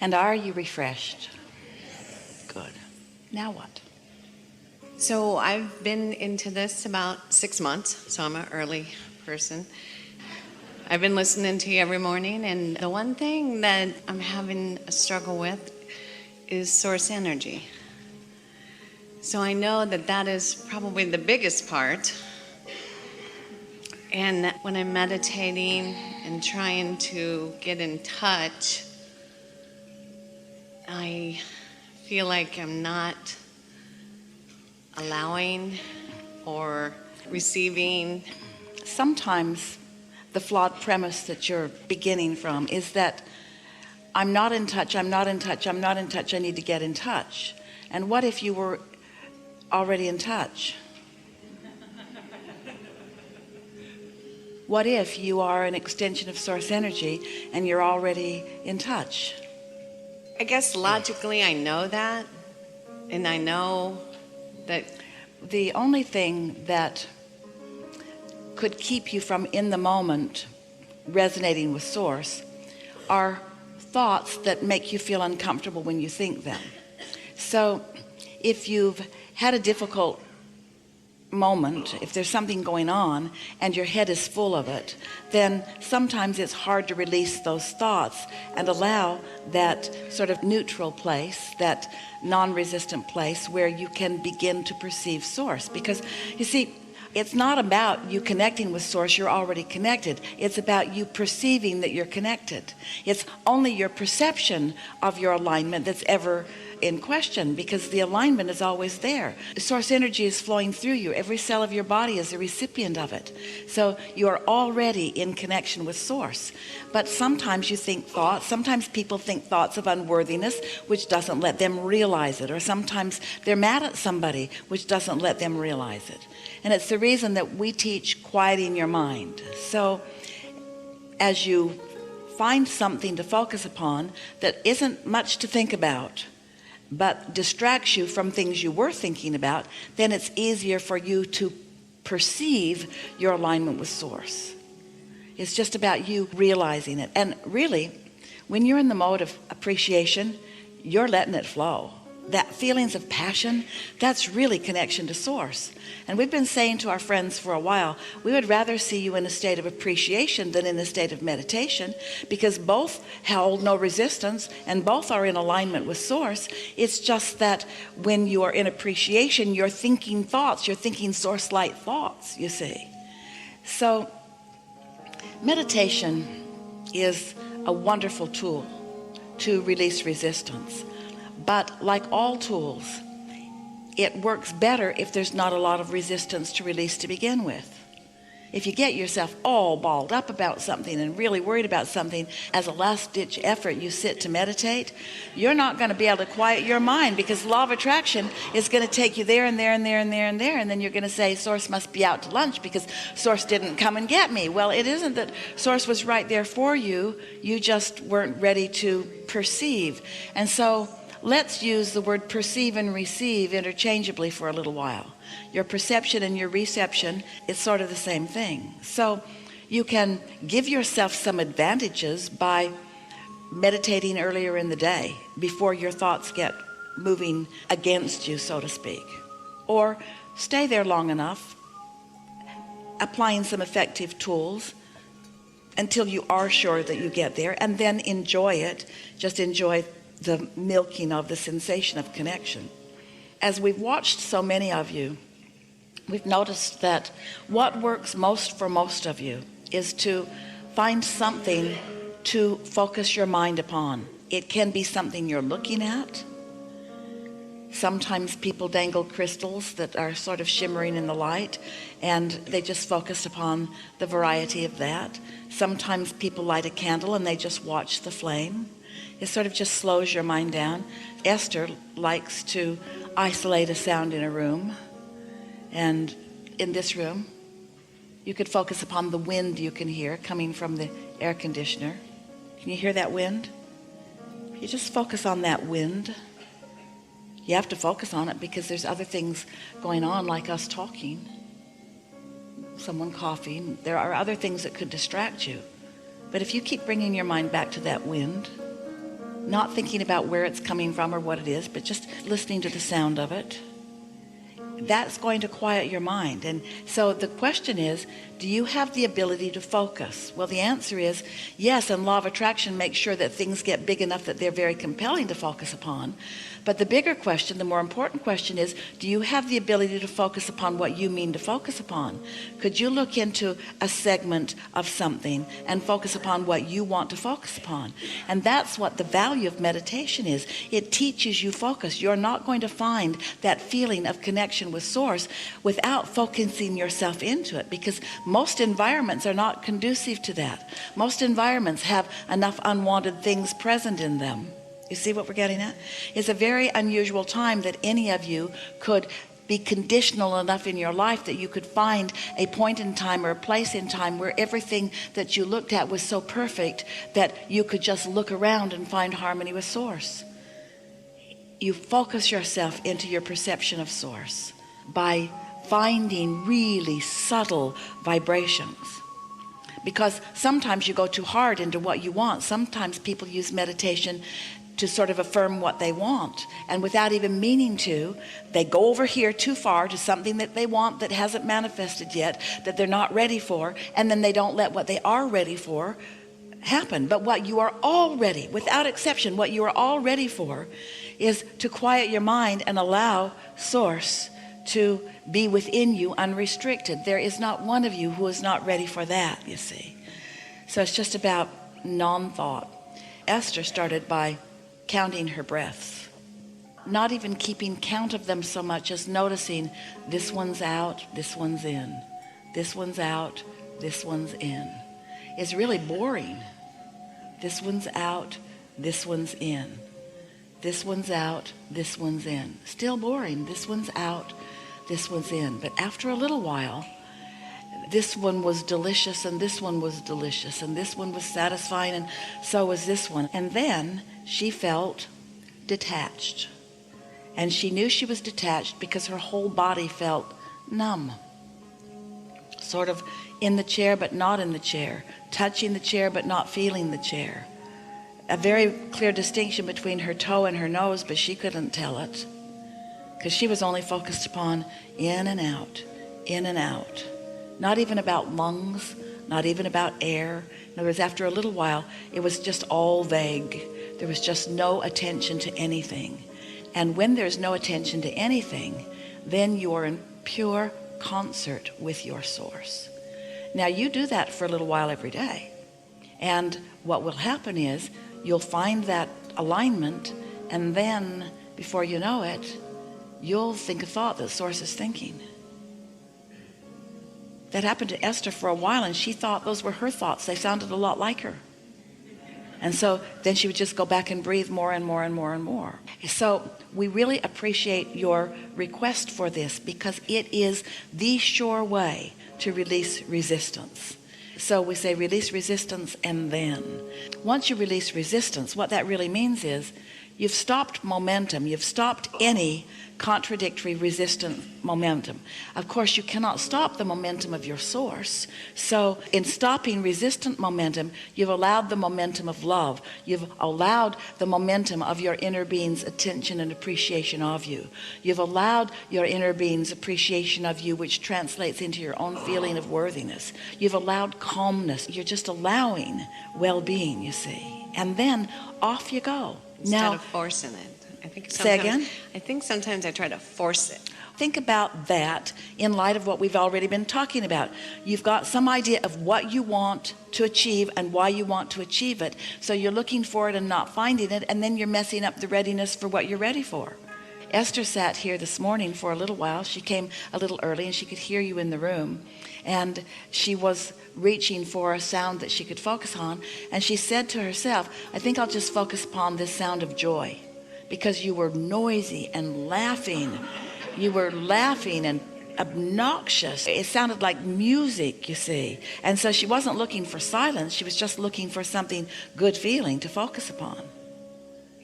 And are you refreshed? Good. Now what? So I've been into this about 6 months, so I'm an early person. I've been listening to you every morning, and the one thing that I'm having a struggle with is source energy. So I know that that is probably the biggest part. And when I'm meditating and trying to get in touch, I feel like I'm not allowing or receiving. Sometimes the flawed premise that you're beginning from is that I'm not in touch, I'm not in touch, I'm not in touch, I need to get in touch. And what if you were already in touch? What if you are an extension of source energy and you're already in touch? I guess logically I know that, and I know that the only thing that could keep you from in the moment resonating with source are thoughts that make you feel uncomfortable when you think them. So if you've had a difficult moment, if there's something going on and your head is full of it, then sometimes it's hard to release those thoughts and allow that sort of neutral place, that non-resistant place where you can begin to perceive source. Because you see, it's not about you connecting with source, you're already connected. It's about you perceiving that you're connected. It's only your perception of your alignment that's ever in question, because the alignment is always there. Source energy is flowing through you. Every cell of your body is a recipient of it. So you are already in connection with source. But sometimes you think thoughts, sometimes people think thoughts of unworthiness, which doesn't let them realize it. Or sometimes they're mad at somebody, which doesn't let them realize it. And it's the reason that we teach quieting your mind. So as you find something to focus upon that isn't much to think about, but distracts you from things you were thinking about, then it's easier for you to perceive your alignment with source. It's just about you realizing it. And really, when you're in the mode of appreciation, you're letting it flow. That feelings of passion, that's really connection to source. And we've been saying to our friends for a while, we would rather see you in a state of appreciation than in a state of meditation, because both hold no resistance and both are in alignment with source. It's just that when you are in appreciation, you're thinking thoughts, you're thinking source-light thoughts, you see. So meditation is a wonderful tool to release resistance. But like all tools, it works better if there's not a lot of resistance to release to begin with. If you get yourself all balled up about something and really worried about something, as a last-ditch effort you sit to meditate, you're not going to be able to quiet your mind, because law of attraction is going to take you there and there and there and there and there, and then you're going to say source must be out to lunch because source didn't come and get me. Well, it isn't that source was right there for you, you just weren't ready to perceive. And so let's use the word perceive and receive interchangeably for a little while. Your perception and your reception is sort of the same thing. So you can give yourself some advantages by meditating earlier in the day before your thoughts get moving against you, so to speak. Or stay there long enough, applying some effective tools until you are sure that you get there, and then enjoy it. Just enjoy the milking of the sensation of connection. As we've watched so many of you, we've noticed that what works most for most of you is to find something to focus your mind upon. It can be something you're looking at. Sometimes people dangle crystals that are sort of shimmering in the light, and they just focus upon the variety of that. Sometimes people light a candle and they just watch the flame. It sort of just slows your mind down. Esther likes to isolate a sound in a room. And in this room, you could focus upon the wind you can hear coming from the air conditioner. Can you hear that wind? You just focus on that wind. You have to focus on it because there's other things going on, like us talking, someone coughing. There are other things that could distract you. But if you keep bringing your mind back to that wind, not thinking about where it's coming from or what it is, but just listening to the sound of it, that's going to quiet your mind. And so the question is, do you have the ability to focus? Well, the answer is yes, and law of attraction makes sure that things get big enough that they're very compelling to focus upon. But the bigger question, the more important question is, do you have the ability to focus upon what you mean to focus upon? Could you look into a segment of something and focus upon what you want to focus upon? And that's what the value of meditation is. It teaches you focus. You're not going to find that feeling of connection with Source without focusing yourself into it, because most environments are not conducive to that. Most environments have enough unwanted things present in them. You see what we're getting at? It's a very unusual time that any of you could be conditional enough in your life that you could find a point in time or a place in time where everything that you looked at was so perfect that you could just look around and find harmony with Source. You focus yourself into your perception of Source by finding really subtle vibrations. Because sometimes you go too hard into what you want. Sometimes people use meditation to sort of affirm what they want, and without even meaning to, they go over here too far to something that they want that hasn't manifested yet, that they're not ready for, and then they don't let what they are ready for happen. But what you are all ready, without exception, what you are all ready for is to quiet your mind and allow Source to be within you unrestricted. There is not one of you who is not ready for that, you see. So it's just about non-thought. Esther started by counting her breaths, not even keeping count of them so much as noticing this one's out, this one's in, this one's out, this one's in. It's really boring. This one's out, this one's in, this one's out, this one's in. Still boring. This one's out, this one's in. But after a little while, this one was delicious, and this one was delicious, and this one was satisfying, and so was this one. And then she felt detached. And she knew she was detached because her whole body felt numb. Sort of in the chair but not in the chair. Touching the chair but not feeling the chair. A very clear distinction between her toe and her nose, but she couldn't tell it. Because she was only focused upon in and out, in and out. Not even about lungs, not even about air. In other words, after a little while, it was just all vague. There was just no attention to anything. And when there's no attention to anything, then you're in pure concert with your Source. Now you do that for a little while every day. And what will happen is you'll find that alignment, and then before you know it, you'll think a thought that Source is thinking. That happened to Esther for a while, and she thought those were her thoughts. They sounded a lot like her. And so then she would just go back and breathe more and more and more and more. So we really appreciate your request for this, because it is the sure way to release resistance. So we say release resistance, and then once you release resistance, what that really means is you've stopped momentum. You've stopped any contradictory resistant momentum. Of course, you cannot stop the momentum of your Source. So in stopping resistant momentum, you've allowed the momentum of love. You've allowed the momentum of your inner being's attention and appreciation of you. You've allowed your inner being's appreciation of you, which translates into your own feeling of worthiness. You've allowed calmness. You're just allowing well-being, you see. And then off you go. Instead of forcing it. Say again? I think sometimes I try to force it. Think about that in light of what we've already been talking about. You've got some idea of what you want to achieve and why you want to achieve it. So you're looking for it and not finding it, and then you're messing up the readiness for what you're ready for. Esther sat here this morning for a little while. She came a little early, and she could hear you in the room. And she was reaching for a sound that she could focus on. And she said to herself, I think I'll just focus upon this sound of joy. Because you were noisy and laughing. You were laughing and obnoxious. It sounded like music, you see. And so she wasn't looking for silence. She was just looking for something good feeling to focus upon.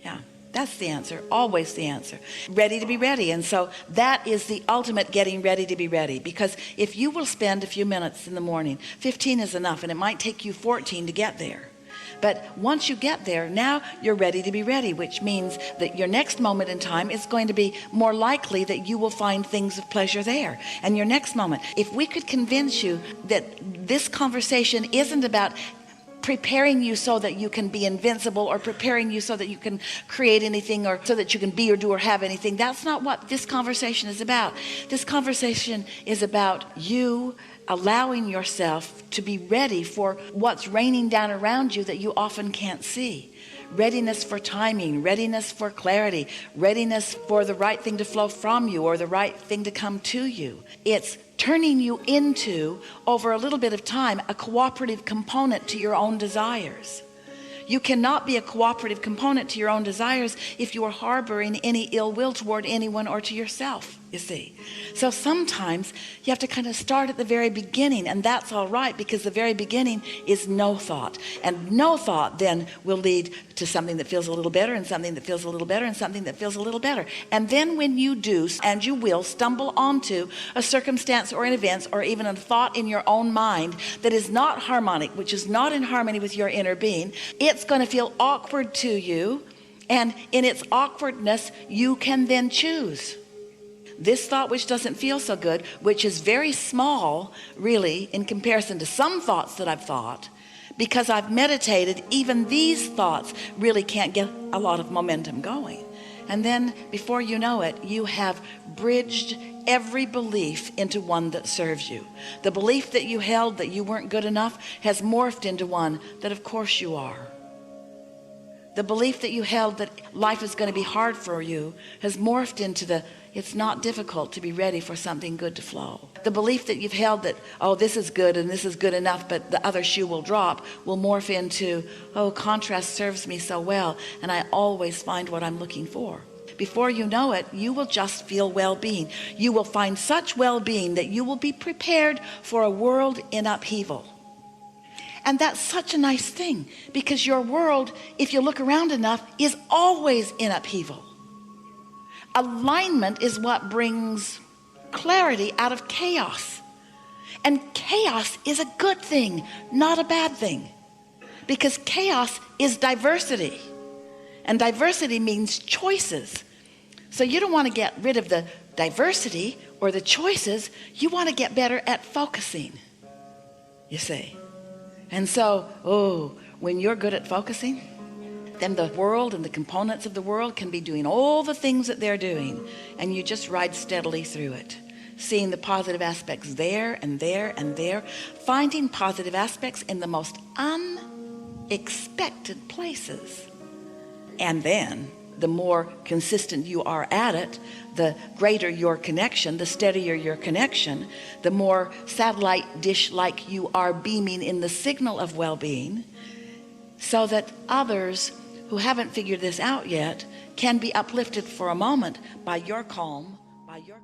Yeah, that's the answer. Always the answer. Ready to be ready. And so that is the ultimate getting ready to be ready. Because if you will spend a few minutes in the morning, 15 is enough, and it might take you 14 to get there. But once you get there, now you're ready to be ready, which means that your next moment in time is going to be more likely that you will find things of pleasure there. And your next moment, if we could convince you that this conversation isn't about preparing you so that you can be invincible, or preparing you so that you can create anything, or so that you can be or do or have anything, that's not what this conversation is about. This conversation is about you allowing yourself to be ready for what's raining down around you that you often can't see. Readiness for timing, readiness for clarity, readiness for the right thing to flow from you or the right thing to come to you. It's turning you into, over a little bit of time, a cooperative component to your own desires. You cannot be a cooperative component to your own desires if you are harboring any ill will toward anyone or to yourself, you see. So sometimes you have to kind of start at the very beginning, and that's all right, because the very beginning is no thought. And no thought then will lead to something that feels a little better, and something that feels a little better, and something that feels a little better. And then when you do, and you will, stumble onto a circumstance or an event or even a thought in your own mind that is not harmonic, which is not in harmony with your inner being, it's going to feel awkward to you. And in its awkwardness, you can then choose. This thought which doesn't feel so good, which is very small really in comparison to some thoughts that I've thought, because I've meditated, even these thoughts really can't get a lot of momentum going. And then before you know it, you have bridged every belief into one that serves you. The belief that you held that you weren't good enough has morphed into one that of course you are. The belief that you held that life is going to be hard for you has morphed into it's not difficult to be ready for something good to flow. The belief that you've held that, oh, this is good and this is good enough, but the other shoe will drop, will morph into, oh, contrast serves me so well, and I always find what I'm looking for. Before you know it, you will just feel well-being. You will find such well-being that you will be prepared for a world in upheaval. And that's such a nice thing, because your world, if you look around enough, is always in upheaval. Alignment is what brings clarity out of chaos. And chaos is a good thing, not a bad thing. Because chaos is diversity. And diversity means choices. So you don't want to get rid of the diversity or the choices. You want to get better at focusing, you see. And so, when you're good at focusing, then the world and the components of the world can be doing all the things that they're doing, and you just ride steadily through it, seeing the positive aspects there and there and there, finding positive aspects in the most unexpected places. And then the more consistent you are at it, the greater your connection, the steadier your connection, the more satellite dish-like you are beaming in the signal of well-being, so that others who haven't figured this out yet can be uplifted for a moment by your calm, by your